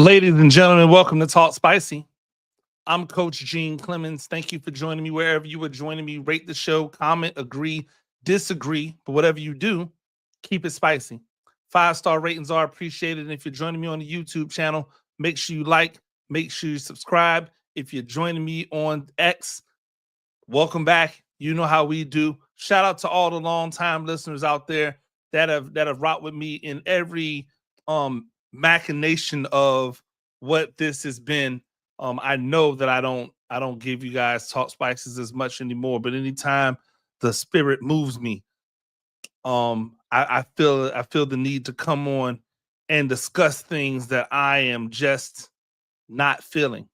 Ladies and gentlemen, welcome to Talk Spicy. I'm Coach Gene Clemens. Thank you for joining me wherever you are joining me. Rate the show, comment, agree, disagree, but whatever you do, keep it spicy. 5-star ratings are appreciated. And if you're joining me on the YouTube channel, make sure you like, make sure you subscribe. If you're joining me on X, welcome back. You know how we do. Shout out to all the longtime listeners out there that have rocked with me in every machination of what this has been. I know that I don't give you guys Talk Spices as much anymore, but anytime the spirit moves me, I feel the need to come on and discuss things that I am just not feeling.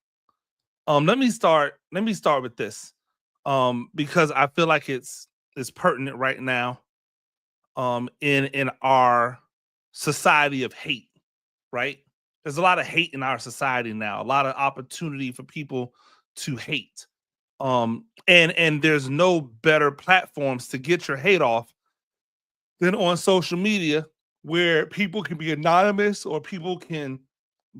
Let me start with this. Because I feel like it's pertinent right now in our society of hate, right? There's a lot of hate in our society now, a lot of opportunity for people to hate. And there's no better platforms to get your hate off than on social media, where people can be anonymous or people can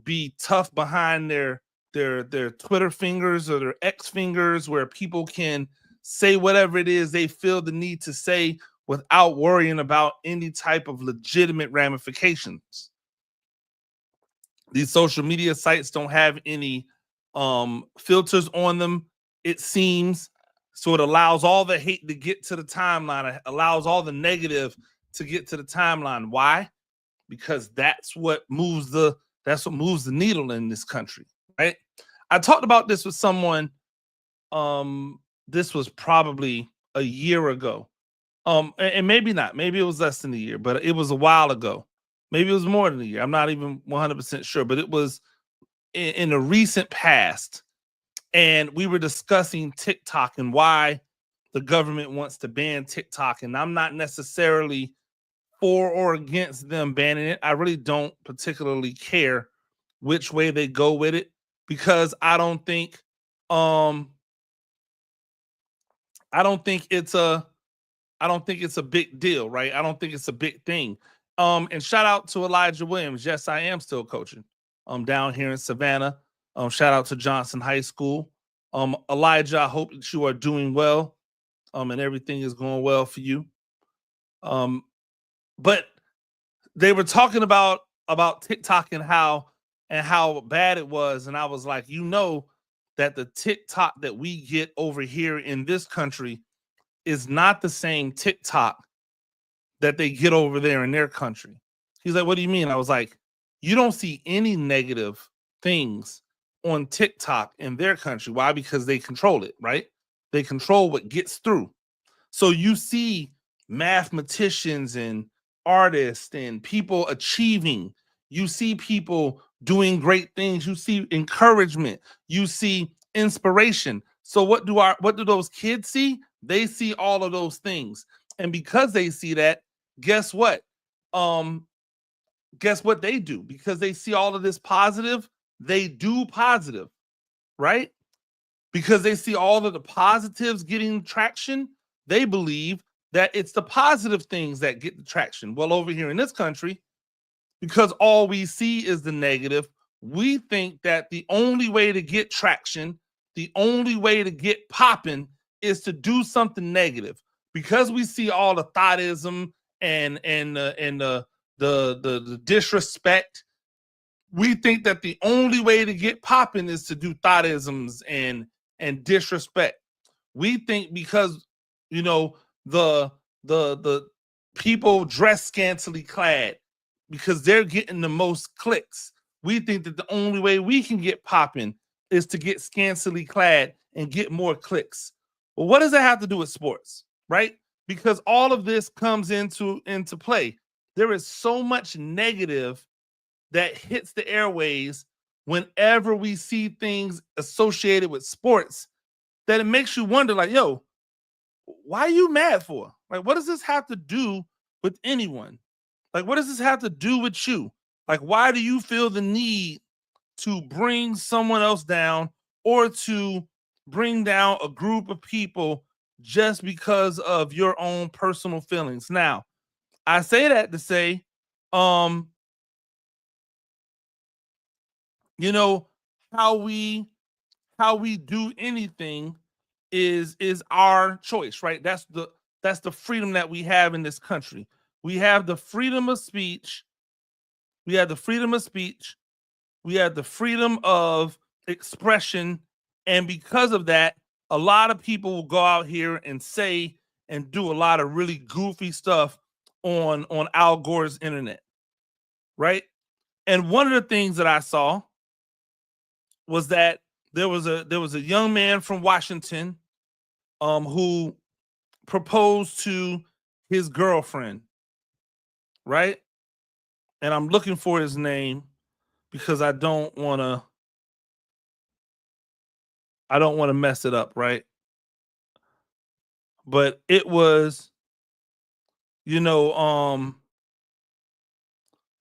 be tough behind their Twitter fingers or their X fingers, where people can say whatever it is they feel the need to say without worrying about any type of legitimate ramifications. These social media sites don't have any filters on them, it seems. So it allows all the hate to get to the timeline. It allows all the negative to get to the timeline. Why? Because that's what moves the needle in this country, right? I talked about this with someone. This was probably a year ago. And maybe not. Maybe it was less than a year, but it was a while ago. Maybe it was more than a year. I'm not even 100% sure, but it was in the recent past. And we were discussing TikTok and why the government wants to ban TikTok. And I'm not necessarily for or against them banning it. I really don't particularly care which way they go with it, because I don't think it's a big deal, right? I don't think it's a big thing. And shout out to Elijah Williams. Yes, I am still coaching. Down here in Savannah. Shout out to Johnson High School. Elijah, I hope that you are doing well. And everything is going well for you. But they were talking about TikTok and how bad it was, and I was like, that the TikTok that we get over here in this country is not the same TikTok that they get over there in their country. He's like, what do you mean? I was like, you don't see any negative things on TikTok in their country. Why? Because they control it, right? They control what gets through. So you see mathematicians and artists and people achieving. You see people doing great things. You see encouragement. You see inspiration. So what do those kids see? They see all of those things. And because they see that, guess what? Guess what they do? Because they see all of this positive, they do positive, right? Because they see all of the positives getting traction, they believe that it's the positive things that get the traction. Well, over here in this country, because all we see is the negative, we think that the only way to get traction, the only way to get popping is to do something negative. Because we see all the thoughtism and the disrespect, we think that the only way to get popping is to do thoughtisms and disrespect. We think because the people dress scantily clad because they're getting the most clicks. We think that the only way we can get popping is to get scantily clad and get more clicks. Well, what does that have to do with sports, right? Because all of this comes into play. There is so much negative that hits the airways whenever we see things associated with sports that it makes you wonder, like, yo, why are you mad for? Like, what does this have to do with anyone? Like, what does this have to do with you? Like, why do you feel the need to bring someone else down or to bring down a group of people just because of your own personal feelings? Now, I say that to say, You know, how we do anything is our choice, right? That's the freedom that we have in this country. We have the freedom of speech. We have the freedom of speech. We have the freedom of expression. And because of that, a lot of people will go out here and say and do a lot of really goofy stuff on Al Gore's internet, right? And one of the things that I saw was that there was a young man from Washington who proposed to his girlfriend, right? And I'm looking for his name because I don't want to mess it up, right? But it was, you know,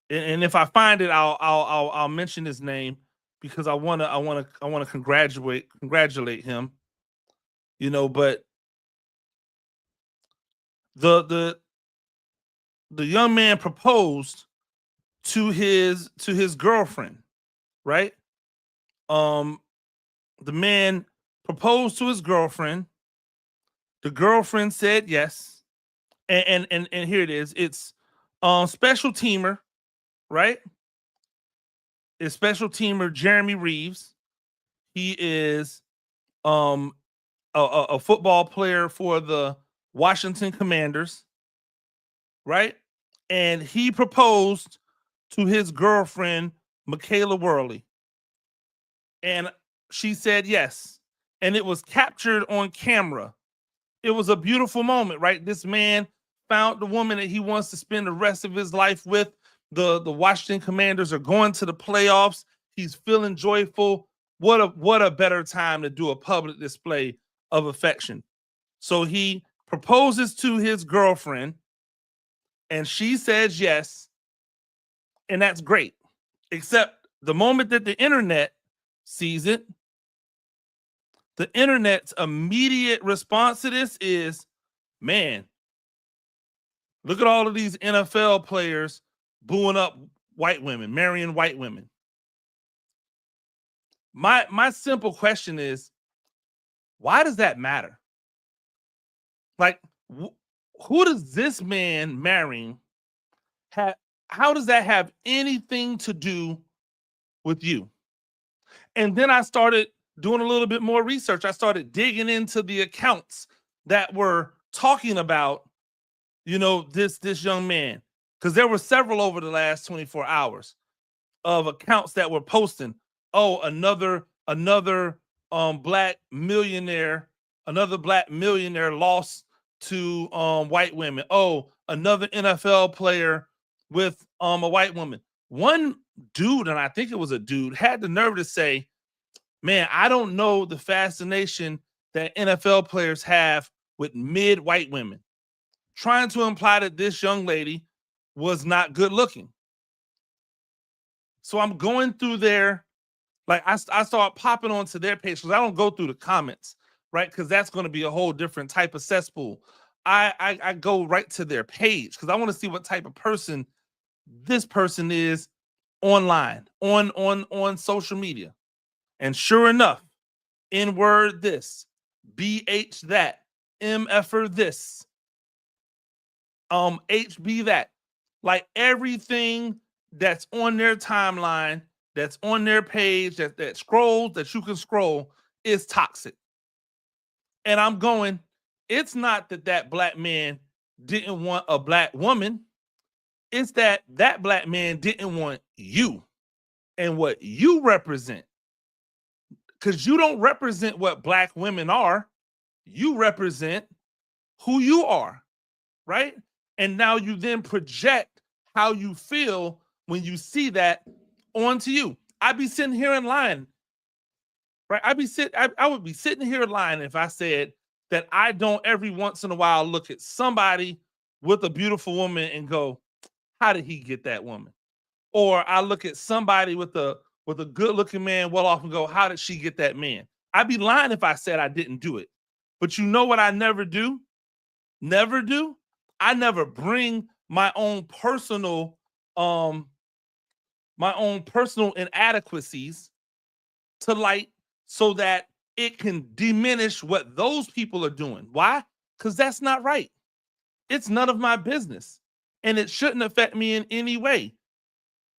and if I find it, I'll mention his name because I want to congratulate him, you know. But the the the young man proposed to his girlfriend, right? Um, the man proposed to his girlfriend. The girlfriend said yes, and here it is. It's special teamer, right? It's special teamer Jeremy Reeves. He is um a football player for the Washington Commanders, right? And he proposed to his girlfriend Michaela Worley, and she said yes, and it was captured on camera. It was a beautiful moment, right? This man found the woman that he wants to spend the rest of his life with. The Washington Commanders are going to the playoffs. He's feeling joyful. What a better time to do a public display of affection. So he proposes to his girlfriend, and she says yes, and that's great. Except the moment that the internet sees it, the internet's immediate response to this is, man, look at all of these NFL players booing up white women, marrying white women. My simple question is, why does that matter? Like, who does this man marrying have? How does that have anything to do with you? And then I started doing a little bit more research. I started digging into the accounts that were talking about, you know, this young man, because there were several over the last 24 hours of accounts that were posting, oh, another black millionaire lost to white women. Oh, another NFL player with a white woman. One dude, and I think it was a dude, had the nerve to say, man, I don't know the fascination that NFL players have with mid white women, trying to imply that this young lady was not good looking. So I'm going through there, like I start popping onto their page because I don't go through the comments, right? Because that's going to be a whole different type of cesspool. I go right to their page because I want to see what type of person this person is online, on social media. And sure enough, N word this, BH that, MFer this, HB that. Like everything that's on their timeline, that's on their page, that scrolls, that you can scroll, is toxic. And I'm going, it's not that black man didn't want a black woman. It's that black man didn't want you and what you represent. Because you don't represent what black women are. You represent who you are, right? And now you then project how you feel when you see that onto you. I'd be sitting here in line, right? I would be sitting here lying if I said that I don't every once in a while look at somebody with a beautiful woman and go, how did he get that woman? Or I look at somebody with a good looking man well off and go, how did she get that man? I'd be lying if I said I didn't do it. But you know what I never do? Never do? I never bring my own personal my own personal inadequacies to light so that it can diminish what those people are doing. Why? Because that's not right. It's none of my business. And it shouldn't affect me in any way.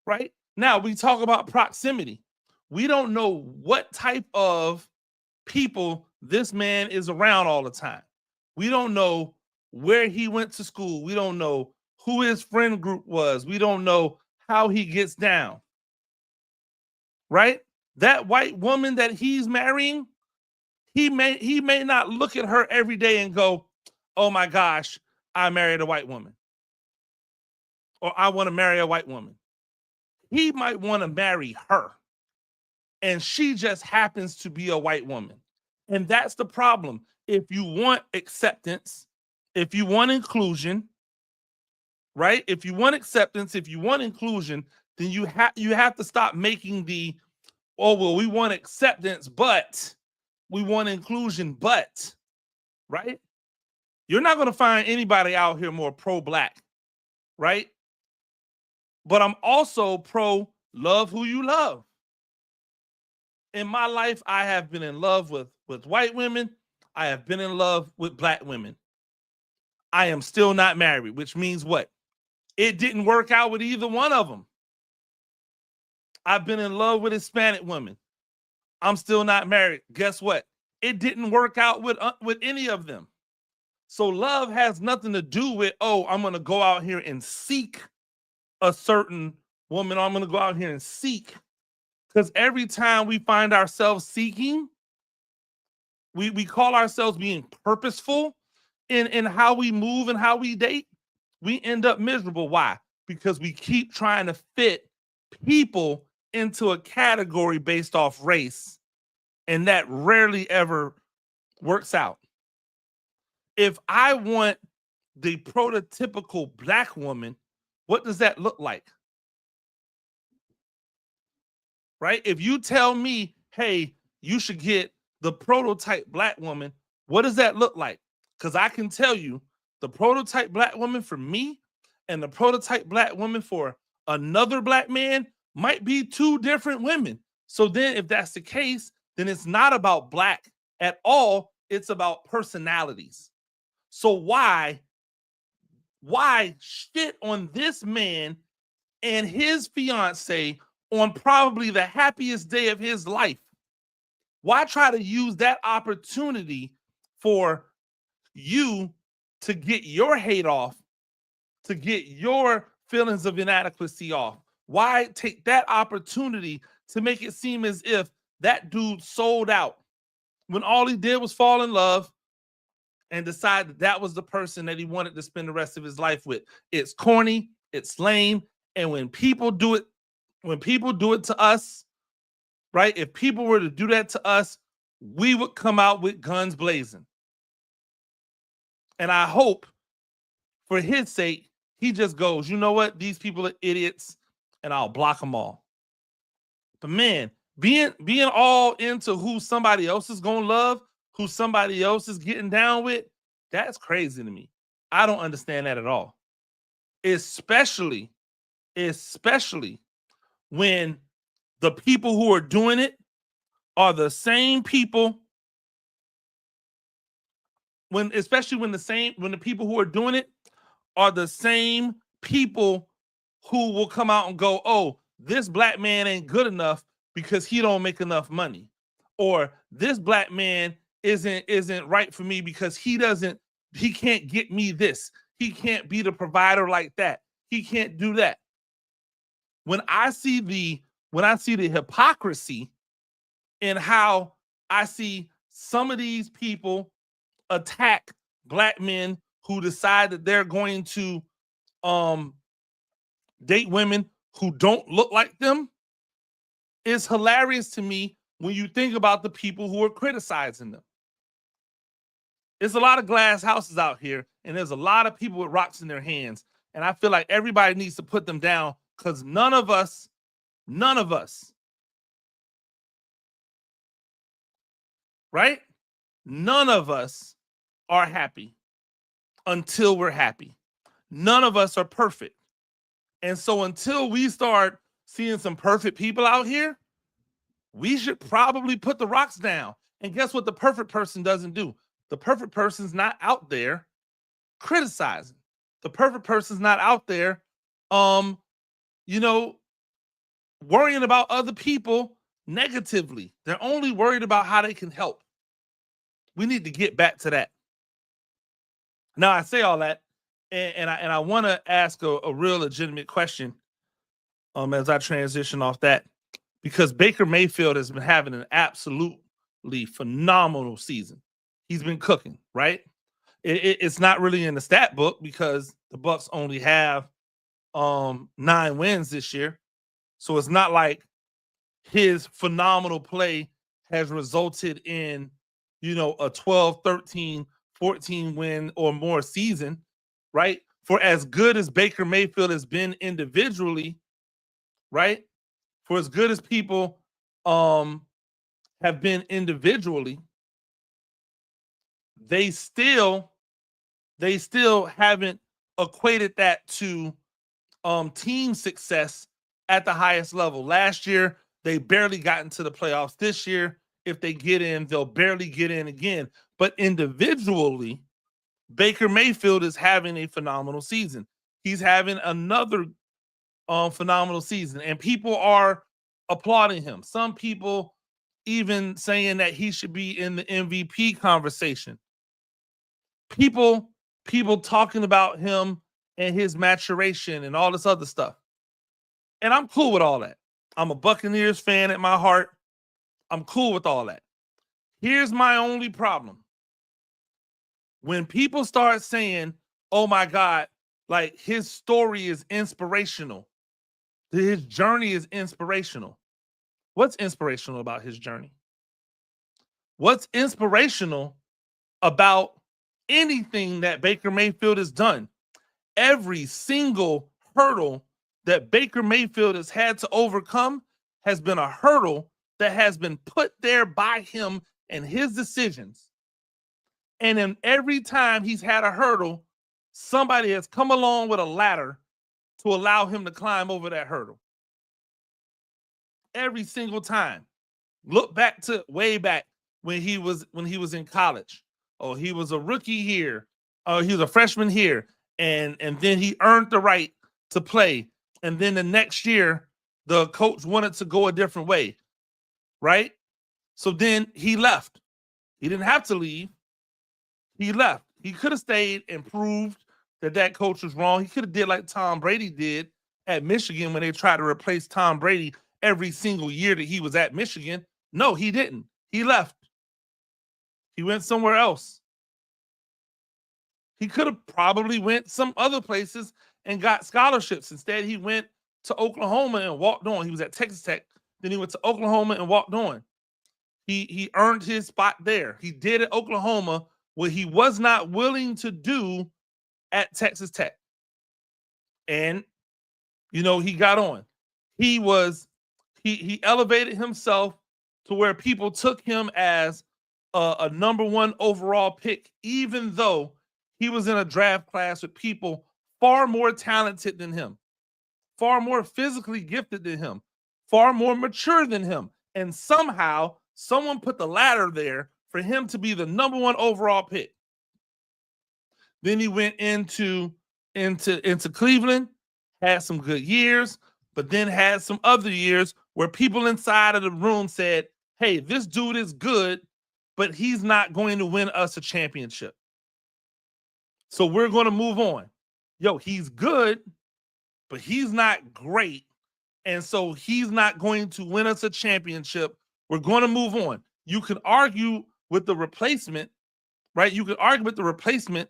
Right? Now, we talk about proximity. We don't know what type of people this man is around all the time. We don't know where he went to school. We don't know who his friend group was. We don't know how he gets down. Right? That white woman that he's marrying, he may not look at her every day and go, "Oh my gosh, I married a white woman." Or "I want to marry a white woman." He might want to marry her. And she just happens to be a white woman. And that's the problem. If you want acceptance, if you want inclusion, right? If you want acceptance, if you want inclusion, then you have to stop making the, "Oh, well, we want acceptance, but we want inclusion, but," right? You're not going to find anybody out here more pro-black, right? But I'm also pro love who you love. In my life, I have been in love with white women. I have been in love with black women. I am still not married, which means what? It didn't work out with either one of them. I've been in love with Hispanic women. I'm still not married. Guess what? It didn't work out with any of them. So love has nothing to do with, "Oh, I'm going to go out here and seek a certain woman. I'm going to go out here and seek." Because every time we find ourselves seeking, we call ourselves being purposeful in how we move and how we date, we end up miserable. Why? Because we keep trying to fit people into a category based off race, and that rarely ever works out. If I want the prototypical black woman, what does that look like? Right? If you tell me, "Hey, you should get the prototype black woman," what does that look like? Because I can tell you the prototype black woman for me and the prototype black woman for another black man might be two different women. So then, if that's the case, then it's not about black at all. It's about personalities. So why shit on this man and his fiance on probably the happiest day of his life? Why try to use that opportunity for you to get your hate off, to get your feelings of inadequacy off? Why take that opportunity to make it seem as if that dude sold out when all he did was fall in love and decide that that was the person that he wanted to spend the rest of his life with? It's corny, it's lame, and when people do it to us, right? If people were to do that to us, we would come out with guns blazing. And I hope, for his sake, he just goes, "You know what? These people are idiots," and I'll block them all. But man, being all into who somebody else is gonna love, who somebody else is getting down with, that's crazy to me. I don't understand that at all. Especially when the people who are doing it are the same people, especially when the people who are doing it are the same people who will come out and go, "Oh, this black man ain't good enough because he don't make enough money," or "This black man isn't right for me because he can't get me this. He can't be the provider like that. He can't do that." When I see the hypocrisy in how I see some of these people attack black men who decide that they're going to date women who don't look like them, it's hilarious to me when you think about the people who are criticizing them. There's a lot of glass houses out here, and there's a lot of people with rocks in their hands. And I feel like everybody needs to put them down, because none of us, right? None of us are happy until we're happy. None of us are perfect. And so until we start seeing some perfect people out here, we should probably put the rocks down. And guess what the perfect person doesn't do? The perfect person's not out there criticizing. The perfect person's not out there, you know, worrying about other people negatively. They're only worried about how they can help. We need to get back to that. Now, I say all that, and I want to ask a real legitimate question as I transition off that, because Baker Mayfield has been having an absolutely phenomenal season. He's been cooking, right? It's not really in the stat book because the Bucs only have 9 wins this year. So it's not like his phenomenal play has resulted in, a 12, 13, 14 win or more season, right? For as good as Baker Mayfield has been individually, right? For as good as people have been individually, they still haven't equated that to team success at the highest level. Last year, they barely got into the playoffs. This year, if they get in, they'll barely get in again. But individually, Baker Mayfield is having a phenomenal season. He's having another phenomenal season, and people are applauding him. Some people even saying that he should be in the MVP conversation. People talking about him and his maturation and all this other stuff. And I'm cool with all that. I'm a Buccaneers fan at my heart. I'm cool with all that. Here's my only problem. When people start saying, oh my God, like his story is inspirational, his journey is inspirational. What's inspirational about his journey? What's inspirational about anything that Baker Mayfield has done? Every single hurdle that Baker Mayfield has had to overcome has been a hurdle that has been put there by him and his decisions. And then every time he's had a hurdle, somebody has come along with a ladder to allow him to climb over that hurdle. Every single time. Look back to way back when he was in college. Oh, he was a rookie here. Oh, he was a freshman here. And then he earned the right to play. And then the next year, the coach wanted to go a different way, right? So then he left. He didn't have to leave. He left. He could have stayed and proved that coach was wrong. He could have did like Tom Brady did at Michigan when they tried to replace Tom Brady every single year that he was at Michigan. No, he didn't. He left. He went somewhere else. He could have probably went some other places and got scholarships. Instead, he went to Oklahoma and walked on. He was at Texas Tech. Then he went to Oklahoma and walked on. He earned his spot there. He did at Oklahoma what he was not willing to do at Texas Tech. And, he got on. He elevated himself to where people took him as a number 1 overall pick, even though he was in a draft class with people far more talented than him, far more physically gifted than him, far more mature than him. And somehow someone put the ladder there for him to be the number 1 overall pick. Then he went into Cleveland, had some good years, but then had some other years where people inside of the room said, hey, this dude is good, but he's not going to win us a championship. So we're going to move on. Yo, he's good, but he's not great. And so he's not going to win us a championship. We're going to move on. You can argue with the replacement, right? You can argue with the replacement,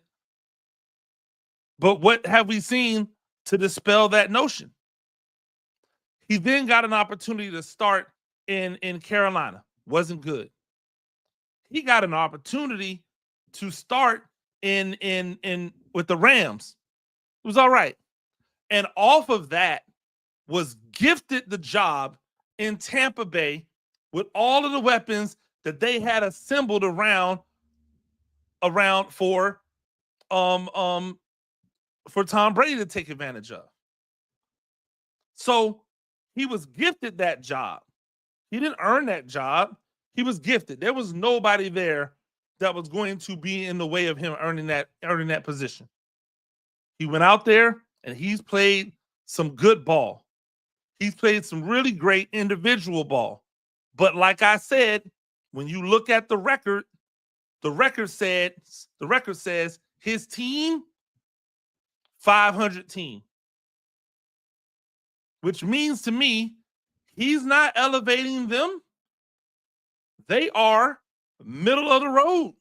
but what have we seen to dispel that notion? He then got an opportunity to start in Carolina. Wasn't good. He got an opportunity to start in with the Rams. It was all right. And off of that was gifted the job in Tampa Bay with all of the weapons that they had assembled around for Tom Brady to take advantage of. So He was gifted that job. He didn't earn that job. He was gifted. There was nobody there that was going to be in the way of him earning that position. He went out there and he's played some good ball. He's played some really great individual ball. But like I said, when you look at the record says his team 500 team, which means to me he's not elevating them. They are middle of the road.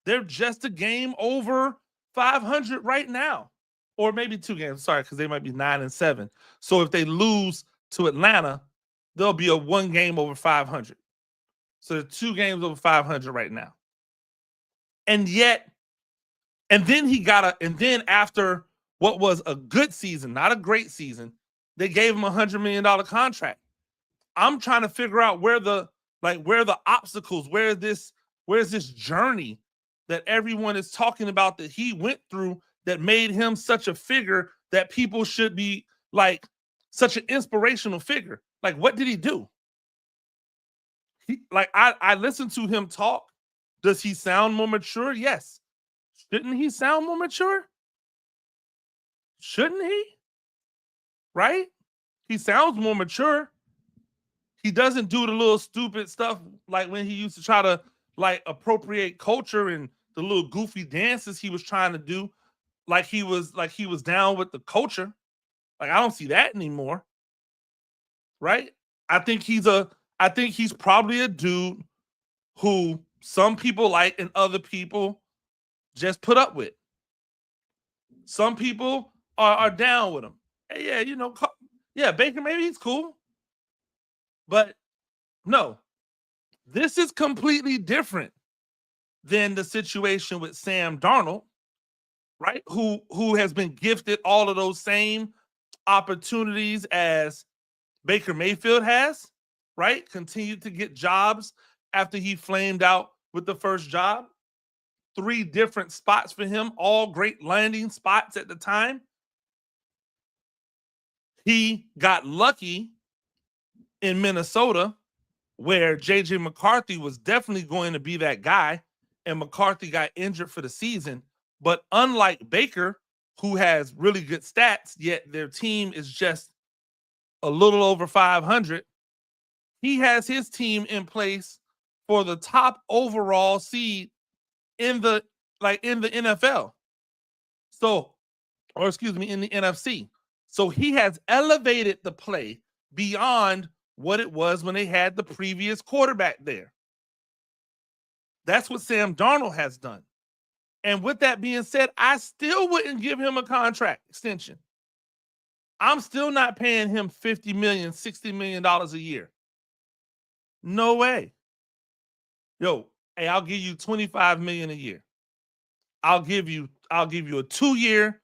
They're just a game over 500 right now, or maybe 2 games. Sorry, because they might be 9-7. So if they lose to Atlanta, they'll be a 1 game over 500. So they're 2 games over 500 right now. And then after what was a good season, not a great season, they gave him $100 million contract. I'm trying to figure out where the obstacles, where's this journey that everyone is talking about that he went through that made him such a figure that people should be like such an inspirational figure. Like, what did he do? I listened to him talk. Does he sound more mature? Yes. Shouldn't he sound more mature? Shouldn't he? Right? He sounds more mature. He doesn't do the little stupid stuff like when he used to try to like appropriate culture and the little goofy dances he was trying to do, like he was down with the culture. Like, I don't see that anymore. Right? I think he's probably a dude who some people like and other people just put up with. Some people are down with him. Hey, yeah, Baker, maybe he's cool. But no, this is completely different than the situation with Sam Darnold, right? Who has been gifted all of those same opportunities as Baker Mayfield has, right? Continued to get jobs after he flamed out with the first job. 3 different spots for him, all great landing spots at the time. He got lucky in Minnesota, where J.J. McCarthy was definitely going to be that guy, and McCarthy got injured for the season. But unlike Baker, who has really good stats, yet their team is just a little over 500, he has his team in place for the top overall seed in the NFL. So, or excuse me, in the NFC. So he has elevated the play beyond what it was when they had the previous quarterback there. That's what Sam Darnold has done. And with that being said, I still wouldn't give him a contract extension. I'm still not paying him $50 million, $60 million a year. No way. Yo, hey, I'll give you $25 million a year. I'll give you a 2-year,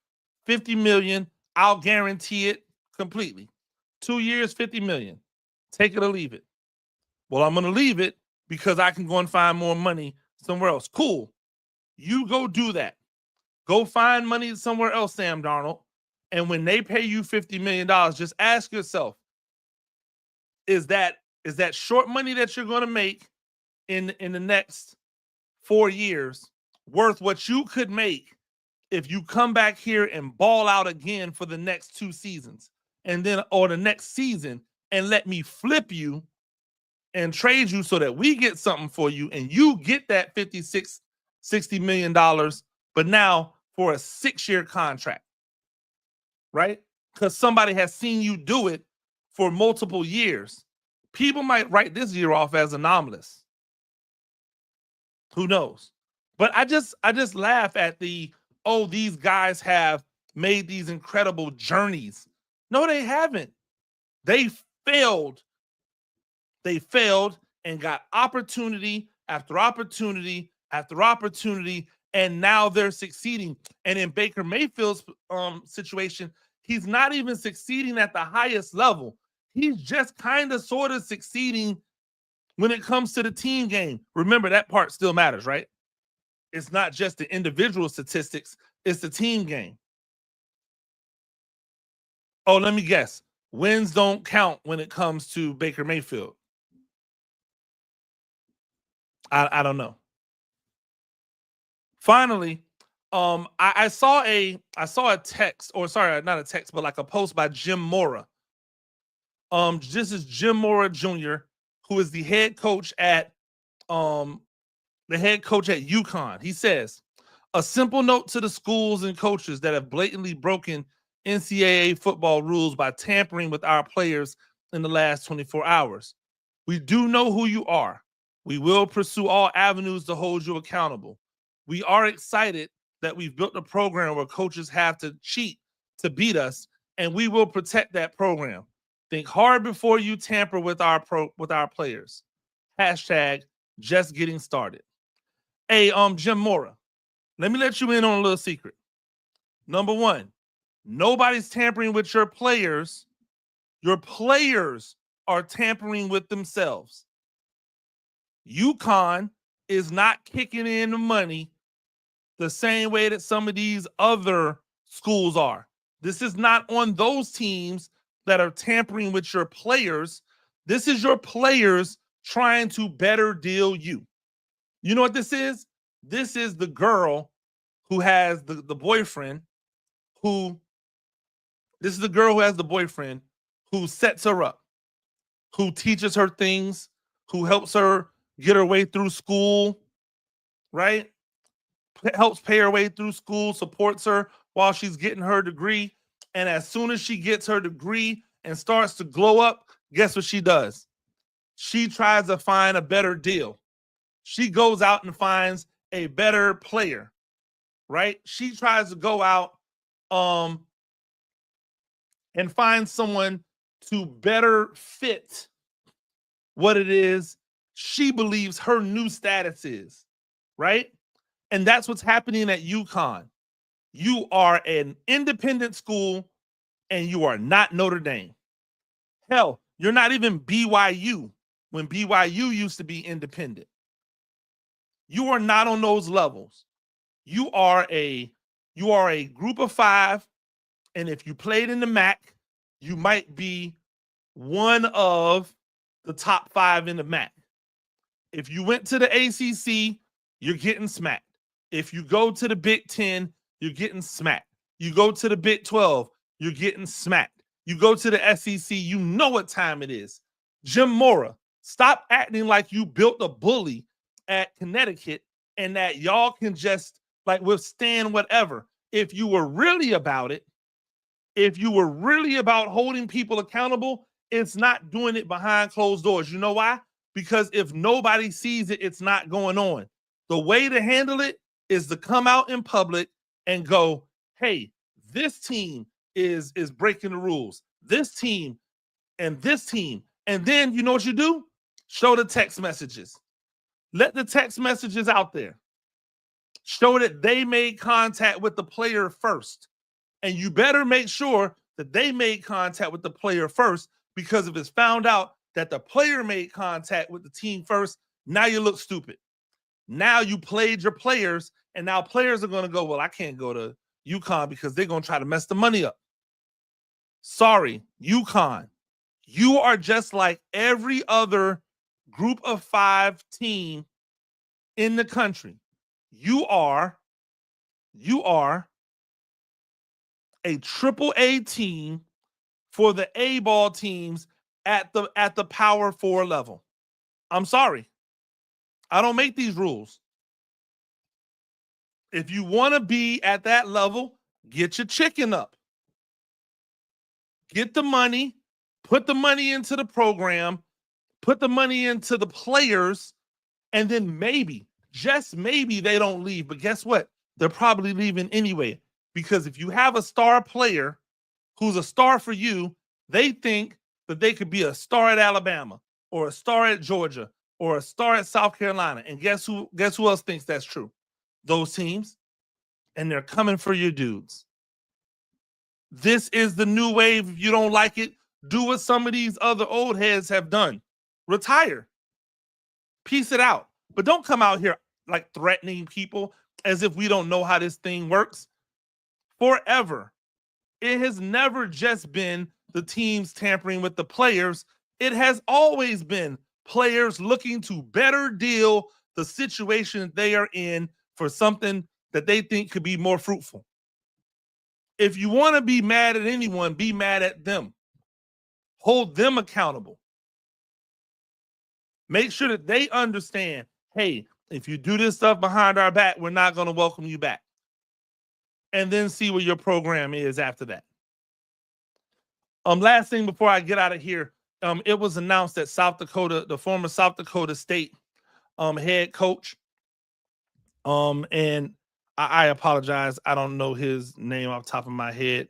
$50 million. I'll guarantee it completely. 2 years, $50 million. Take it or leave it. Well, I'm going to leave it because I can go and find more money somewhere else. Cool. You go do that. Go find money somewhere else, Sam Darnold. And when they pay you $50 million, just ask yourself, is that short money that you're going to make in the next 4 years worth what you could make if you come back here and ball out again for the next 2 seasons and then or the next season and let me flip you and trade you so that we get something for you and you get that $56, $60 million, but now for a 6-year contract, right? Because somebody has seen you do it for multiple years. People might write this year off as anomalous. Who knows? But I just laugh at these guys have made these incredible journeys. No, they haven't. They failed. They failed and got opportunity after opportunity after opportunity, and now they're succeeding. And in Baker Mayfield's situation, he's not even succeeding at the highest level. He's just kind of sort of succeeding when it comes to the team game. Remember, that part still matters, right? It's not just the individual statistics, it's the team game. Oh, let me guess. wins don't count when it comes to Baker Mayfield. I don't know. Finally, I saw a text, or sorry, not a text, but like a post by Jim Mora. This is Jim Mora Jr., who is the head coach at UConn. He says, a simple note to the schools and coaches that have blatantly broken NCAA football rules by tampering with our players in the last 24 hours. We do know who you are. We will pursue all avenues to hold you accountable. We are excited that we've built a program where coaches have to cheat to beat us, and we will protect that program. Think hard before you tamper with our players. Hashtag just getting started. Hey, Jim Mora, let me let you in on a little secret. Number one, nobody's tampering with your players. Your players are tampering with themselves. UConn is not kicking in the money the same way that some of these other schools are. This is not on those teams that are tampering with your players. This is your players trying to better deal you. You know what this is? This is the girl who has the boyfriend who sets her up, who teaches her things, who helps her get her way through school, right? Helps pay her way through school, supports her while she's getting her degree. And as soon as she gets her degree and starts to glow up, guess what she does? She tries to find a better deal. She goes out and finds a better player, right? She tries to go out and find someone to better fit what it is she believes her new status is, right? And that's what's happening at UConn. You are an independent school and you are not Notre Dame. Hell, you're not even BYU when BYU used to be independent. You are not on those levels. You are a group of 5, and if you played in the MAC, you might be one of the top 5 in the MAC. If you went to the ACC, you're getting smacked. If you go to the Big 10, you're getting smacked. You go to the Big 12, you're getting smacked. You go to the SEC, you know what time it is. Jim Mora, stop acting like you built a bully at Connecticut and that y'all can just like withstand whatever. If you were really about it, if you were really about holding people accountable, it's not doing it behind closed doors. You know why? Because if nobody sees it, it's not going on. The way to handle it is to come out in public and go, hey, this team is breaking the rules. This team and this team. And then you know what you do? Show the text messages. Let the text messages out there. Show that they made contact with the player first. And you better make sure that they made contact with the player first, because if it's found out that the player made contact with the team first, now you look stupid. Now you played your players, and now players are going to go, well, I can't go to UConn because they're going to try to mess the money up. Sorry, UConn. You are just like every other group of 5 team in the country. You are a AAA team for the A-ball teams at the Power 4 level. I'm sorry. I don't make these rules. If you want to be at that level, get your chicken up. Get the money, put the money into the program, put the money into the players, and then maybe, just maybe they don't leave. But guess what? They're probably leaving anyway. Because if you have a star player who's a star for you, they think that they could be a star at Alabama or a star at Georgia or a star at South Carolina. And guess who else thinks that's true? Those teams. And they're coming for your dudes. This is the new wave. If you don't like it, do what some of these other old heads have done. Retire. Piece it out. But don't come out here like threatening people as if we don't know how this thing works. Forever. It has never just been the teams tampering with the players. It has always been players looking to better deal the situation they are in for something that they think could be more fruitful. If you want to be mad at anyone, be mad at them. Hold them accountable. Make sure that they understand, hey, if you do this stuff behind our back, we're not going to welcome you back. And then see where your program is after that. Last thing before I get out of here, it was announced that South Dakota, the former South Dakota State head coach, and I apologize, I don't know his name off the top of my head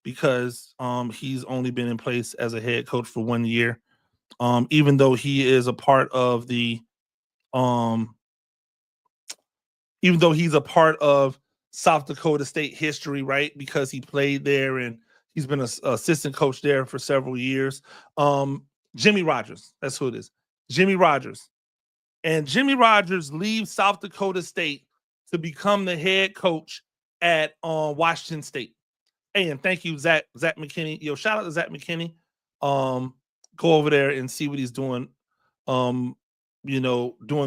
because he's only been in place as a head coach for 1 year. Even though he is a part of the even though he's a part of South Dakota State history, right? Because he played there and he's been an assistant coach there for several years. Jimmy Rogers, that's who it is. Jimmy Rogers. And Jimmy Rogers leaves South Dakota State to become the head coach at Washington State. Hey, and thank you, Zach McKinney. Yo, shout out to Zach McKinney. Go over there and see what he's doing. Doing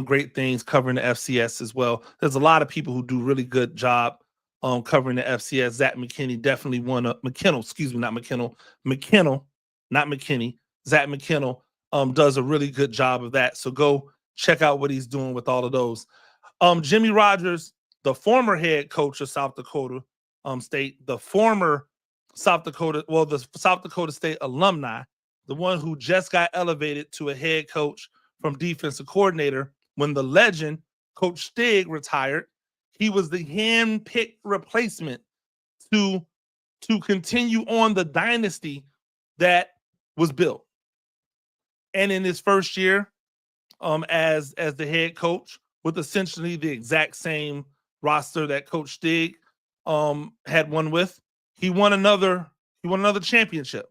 great things covering the FCS as well. There's a lot of people who do really good job covering the FCS. Zach McKinney definitely won a McKinnell, not McKinney. Zach McKinnell does a really good job of that. So go check out what he's doing with all of those. Jimmy Rogers, the former head coach of South Dakota State, the South Dakota State alumni, the one who just got elevated to a head coach from defensive coordinator when the legend Coach Stig retired. He was the hand-picked replacement to continue on the dynasty that was built. And in his first year as the head coach, with essentially the exact same roster that Coach Stig had won with, he won another championship.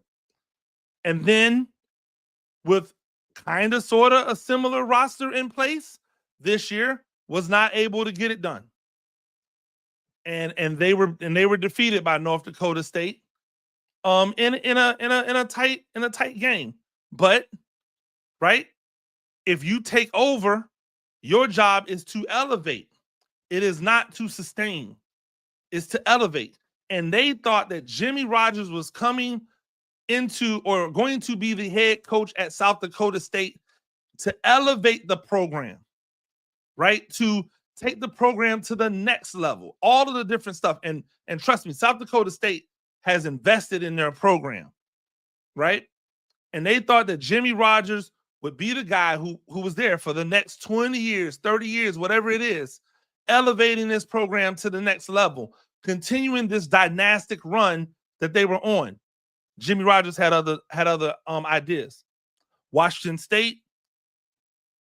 And then with kind of sort of a similar roster in place this year, was not able to get it done. And they were defeated by North Dakota State in a tight game. But right, if you take over, your job is to elevate. It is not to sustain. It's to elevate. And they thought that Jimmy Rogers was coming into or going to be the head coach at South Dakota State to elevate the program, right? To take the program to the next level, all of the different stuff. And trust me, South Dakota State has invested in their program, right? And they thought that Jimmy Rogers would be the guy who was there for the next 20 years, 30 years, whatever it is, elevating this program to the next level, continuing this dynastic run that they were on. Jimmy Rogers had other ideas. Washington State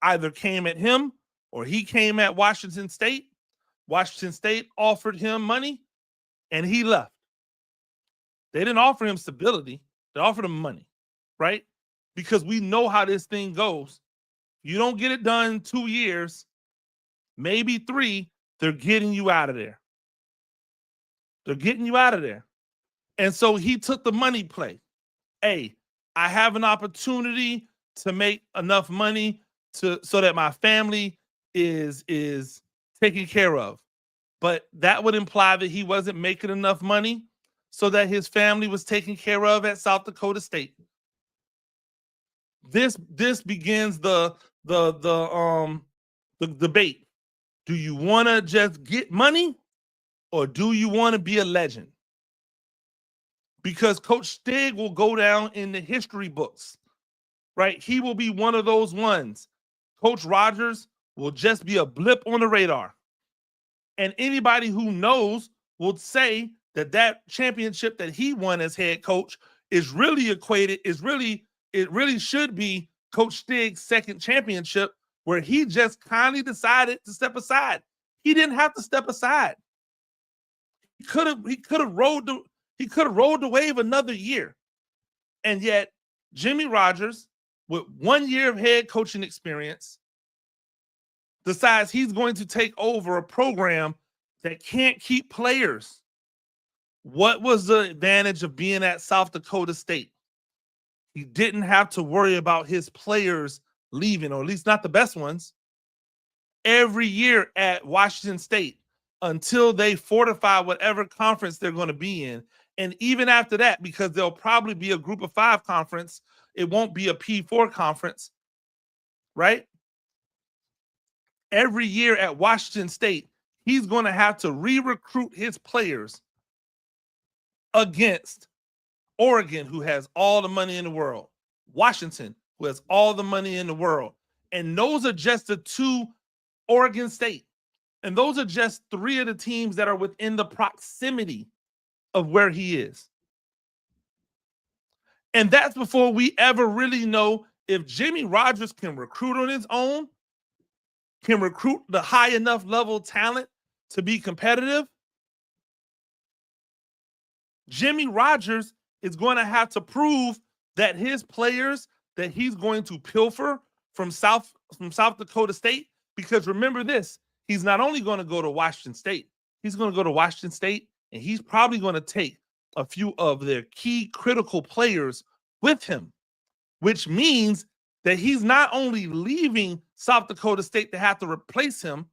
either came at him or he came at Washington State. Washington State offered him money and he left. They didn't offer him stability. They offered him money, right? Because we know how this thing goes. You don't get it done in 2 years, maybe 3, they're getting you out of there. They're getting you out of there. And so he took the money play. Hey, I have an opportunity to make enough money so that my family is taken care of. But that would imply that he wasn't making enough money so that his family was taken care of at South Dakota State. This begins the debate. Do you want to just get money or do you want to be a legend? Because Coach Stig will go down in the history books, right? He will be one of those ones. Coach Rogers will just be a blip on the radar. And anybody who knows will say that championship that he won as head coach is really it really should be Coach Stig's second championship, where he just kindly decided to step aside. He didn't have to step aside. He could have rode the wave another year. And yet, Jimmy Rogers, with 1 year of head coaching experience, decides he's going to take over a program that can't keep players. What was the advantage of being at South Dakota State? He didn't have to worry about his players leaving, or at least not the best ones, every year at Washington State until they fortify whatever conference they're going to be in. And even after that, because there'll probably be a group of 5 conference, it won't be a P4 conference, right? Every year at Washington State, he's going to have to re-recruit his players against Oregon, who has all the money in the world, Washington, who has all the money in the world. And those are just the 2, Oregon State. And those are just 3 of the teams that are within the proximity of where he is. And that's before we ever really know if Jimmy Rogers can recruit on his own, can recruit the high enough level talent to be competitive. Jimmy Rogers is going to have to prove that his players, that he's going to pilfer from South Dakota State. Because remember this, he's not only going to go to Washington State, he's going to go to Washington State, and he's probably going to take a few of their key critical players with him, which means that he's not only leaving South Dakota State to have to replace him,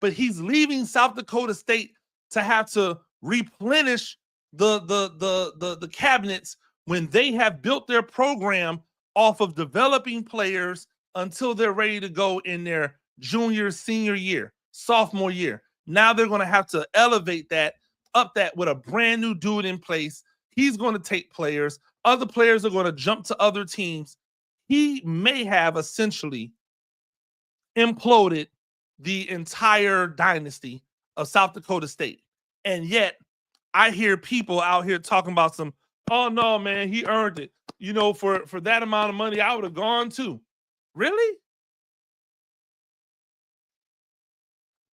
but he's leaving South Dakota State to have to replenish the cabinets when they have built their program off of developing players until they're ready to go in their junior, senior year, sophomore year. Now they're going to have to elevate that, up that with a brand new dude in place. He's going to take players. Other players are going to jump to other teams. He may have essentially imploded the entire dynasty of South Dakota State. And yet I hear people out here talking about some, oh no, man, he earned it. You know, for that amount of money, I would have gone too. Really?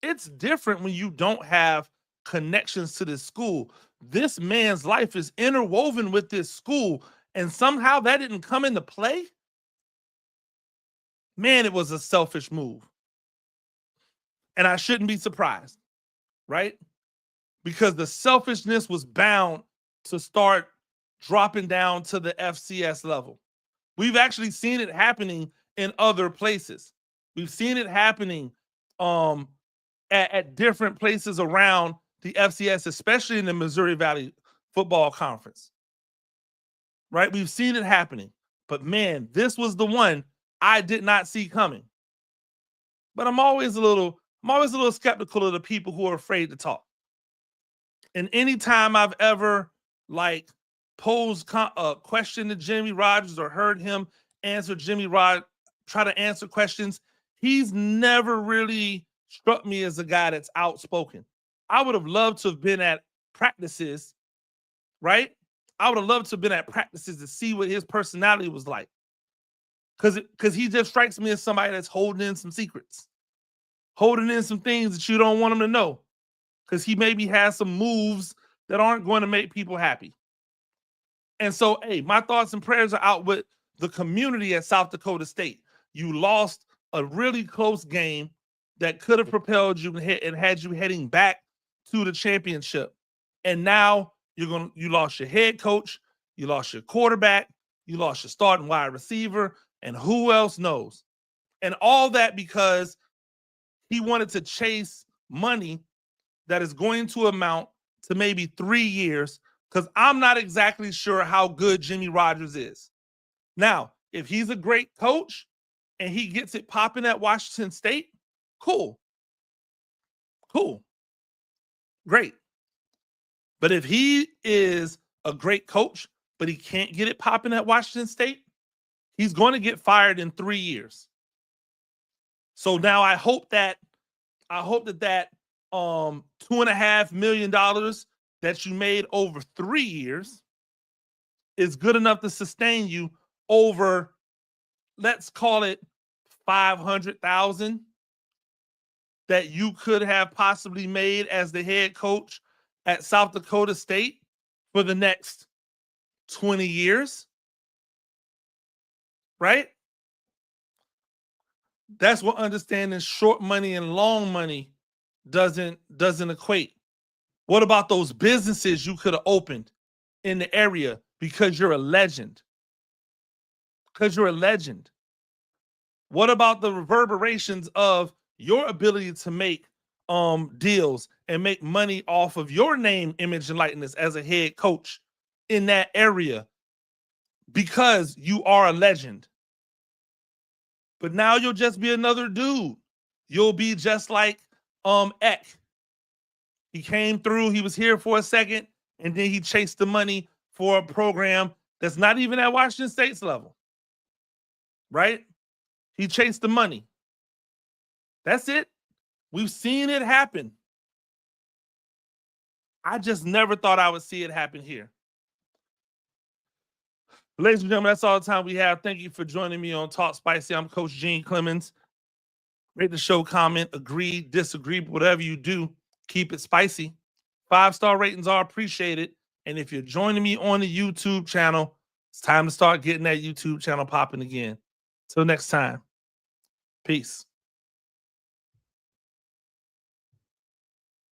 It's different when you don't have connections to this school. This man's life is interwoven with this school, and somehow that didn't come into play. Man, it was a selfish move. And I shouldn't be surprised, right? Because the selfishness was bound to start dropping down to the FCS level. We've actually seen it happening in other places. We've seen it happening at different places around the FCS, especially in the Missouri Valley Football Conference. Right? We've seen it happening. But man, this was the one I did not see coming. But I'm always a little skeptical of the people who are afraid to talk. And anytime I've ever posed a question to Jimmy Rogers or heard him answer try to answer questions, he's never really struck me as a guy that's outspoken. I would have loved to have been at practices, right? I would have loved to have been at practices to see what his personality was like. Because he just strikes me as somebody that's holding in some secrets, holding in some things that you don't want him to know. Because he maybe has some moves that aren't going to make people happy. And so, hey, my thoughts and prayers are out with the community at South Dakota State. You lost a really close game that could have propelled you and had you heading back to the championship. And now you lost your head coach, you lost your quarterback, you lost your starting wide receiver, and who else knows? And all that because he wanted to chase money that is going to amount to maybe 3 years, because I'm not exactly sure how good Jimmy Rogers is. Now, if he's a great coach and he gets it popping at Washington State, cool. Great. But if he is a great coach, but he can't get it popping at Washington State, he's going to get fired in 3 years. So now I hope that $2.5 million that you made over 3 years is good enough to sustain you over, let's call it 500,000 that you could have possibly made as the head coach at South Dakota State for the next 20 years. Right? That's what understanding short money and long money doesn't equate. What about those businesses you could have opened in the area because you're a legend? because you're a legend. What about the reverberations of your ability to make deals and make money off of your name, image, and likeness as a head coach in that area because you are a legend? But now you'll just be another dude. You'll be just like Eck. He came through, he was here for a second, and then he chased the money for a program that's not even at Washington State's level. Right? He chased the money. That's it. We've seen it happen. I just never thought I would see it happen here. Ladies and gentlemen, that's all the time we have. Thank you for joining me on Talk Spicy. I'm Coach Gene Clemens. Rate the show, comment, agree, disagree, but whatever you do, keep it spicy. 5-star ratings are appreciated. And if you're joining me on the YouTube channel, it's time to start getting that YouTube channel popping again. Till next time, peace.